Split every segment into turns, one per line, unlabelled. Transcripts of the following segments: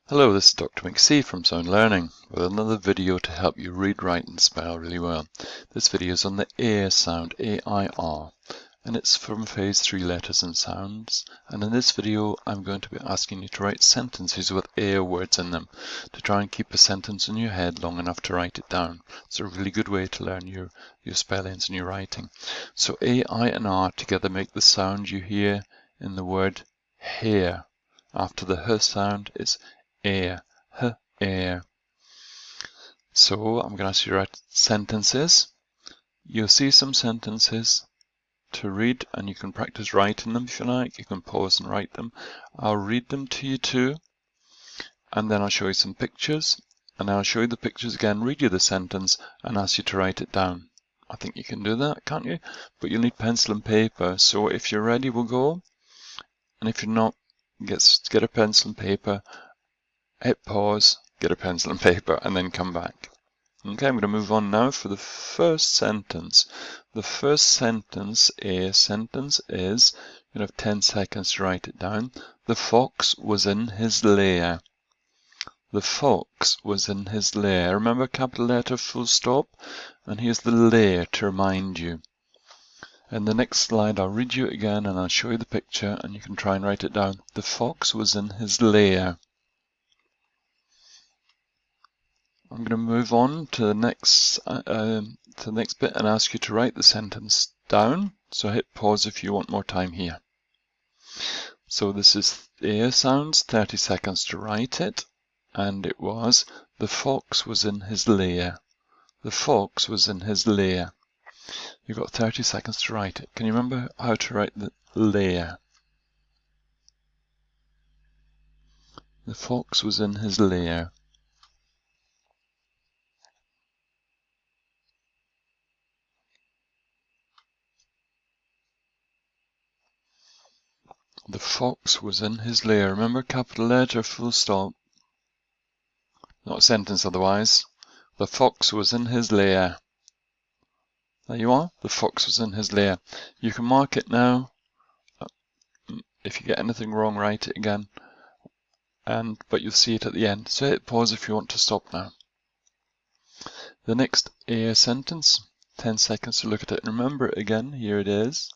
Hello, this is Dr. McC from Sound Learning with another video to help you read, write and spell really well. This video is on the AIR sound, A-I-R, and it's from phase 3 letters and sounds. And in this video I'm going to be asking you to write sentences with AIR words in them to try and keep a sentence in your head long enough to write it down. It's a really good way to learn your spellings and your writing. So A, I and R together make the sound you hear in the word hair. After the H sound it's air, air. So I'm going to ask you to write sentences. You'll see some sentences to read and you can practice writing them if you like. You can pause and write them. I'll read them to you too, and then I'll show you some pictures, and I'll show you the pictures again, read you the sentence and ask you to write it down. I think you can do that, can't you? But you'll need pencil and paper. So if you're ready, we'll go. And if you're not, get a pencil and paper. Hit pause, get a pencil and paper, and then come back. Okay, I'm going to move on now for the first sentence. The first sentence, A sentence, is, you have 10 seconds to write it down. The fox was in his lair. The fox was in his lair. Remember, capital letter, full stop, and here's the lair to remind you. In the next slide, I'll read you again, and I'll show you the picture, and you can try and write it down. The fox was in his lair. I'm going to move on to the next bit and ask you to write the sentence down. So hit pause if you want more time here. So this is AIR sounds, 30 seconds to write it, and it was the fox was in his lair. The fox was in his lair. You've got 30 seconds to write it. Can you remember how to write the lair? The fox was in his lair. The fox was in his lair. Remember, capital letter, full stop. Not a sentence otherwise. The fox was in his lair. There you are. The fox was in his lair. You can mark it now. If you get anything wrong, write it again. But you'll see it at the end. So hit pause if you want to stop now. The next AIR sentence, 10 seconds to look at it. Remember it again. Here it is.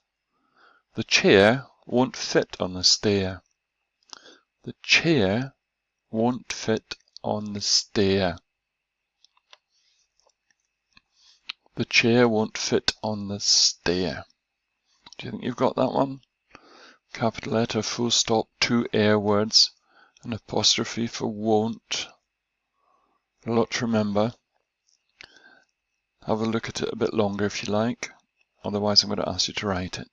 The chair won't fit on the stair. The chair won't fit on the stair. The chair won't fit on the stair. Do you think you've got that one? Capital letter, full stop, 2 AIR words, an apostrophe for won't. A lot to remember. Have a look at it a bit longer if you like. Otherwise I'm going to ask you to write it.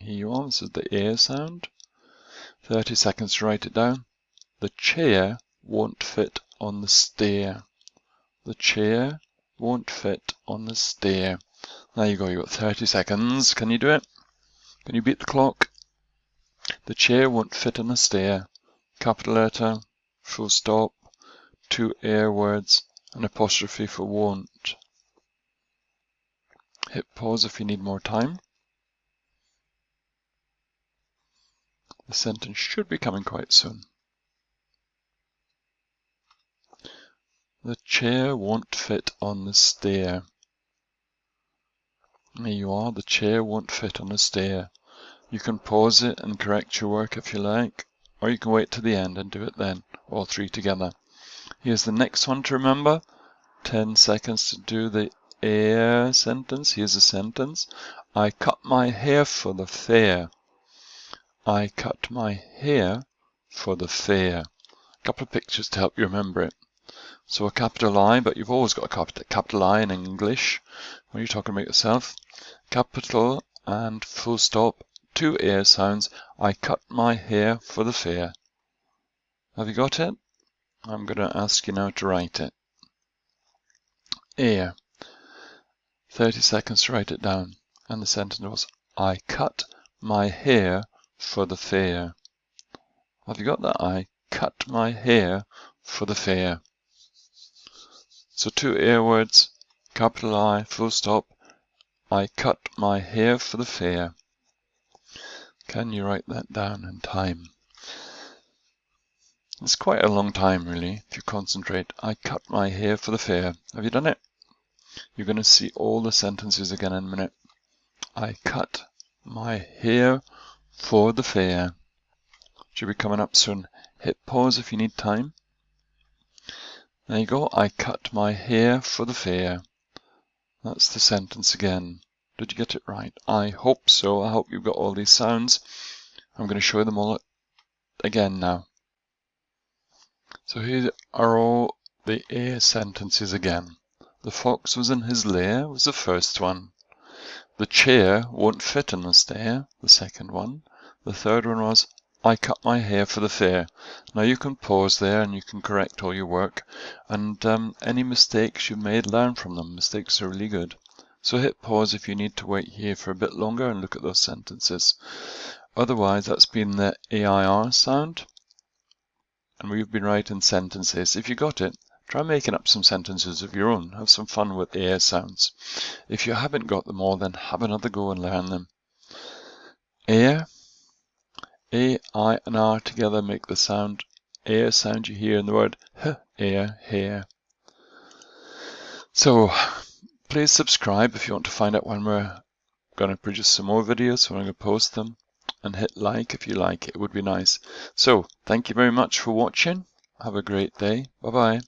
Here you are. This is the AIR sound. 30 seconds to write it down. The chair won't fit on the stair. The chair won't fit on the stair. There you go, you've got 30 seconds. Can you do it? Can you beat the clock? The chair won't fit on the stair. Capital letter, full stop, 2 AIR words, an apostrophe for won't. Hit pause if you need more time. The sentence should be coming quite soon. The chair won't fit on the stair. There you are, the chair won't fit on the stair. You can pause it and correct your work if you like, or you can wait to the end and do it then, all 3 together. Here's the next one to remember. 10 seconds to do the AIR sentence. Here's the sentence. I cut my hair for the fair. I cut my hair for the fair. A couple of pictures to help you remember it. So a capital I, but you've always got a capital I in English when you're talking about yourself. Capital and full stop, 2 AIR sounds. I cut my hair for the fair. Have you got it? I'm going to ask you now to write it. AIR. 30 seconds to write it down. And the sentence was, I cut my hair for the fair. Have you got that? I cut my hair for the fair. So 2 AIR words, capital I, full stop. I cut my hair for the fair. Can you write that down in time? It's quite a long time, really, if you concentrate. I cut my hair for the fair. Have you done it? You're going to see all the sentences again in a minute. I cut my hair for the fair. Should be coming up soon. Hit pause if you need time. There you go. I cut my hair for the fair. That's the sentence again. Did you get it right? I hope so. I hope you've got all these sounds. I'm going to show them all again now. So here are all the A sentences again. The fox was in his lair was the first one. The chair won't fit in the stair, the second one. The third one was, I cut my hair for the fair. Now you can pause there and you can correct all your work, and any mistakes you made, learn from them. Mistakes are really good. So hit pause if you need to wait here for a bit longer and look at those sentences. Otherwise, that's been the AIR sound, and we've been writing sentences. If you got it, try making up some sentences of your own. Have some fun with AIR sounds. If you haven't got them all, then have another go and learn them. Air, A, I, and R together make the sound air sound you hear in the word h, air, hair. So please subscribe if you want to find out when we're going to produce some more videos, when I'm going to post them, and hit like if you like it. It would be nice. So thank you very much for watching. Have a great day. Bye bye.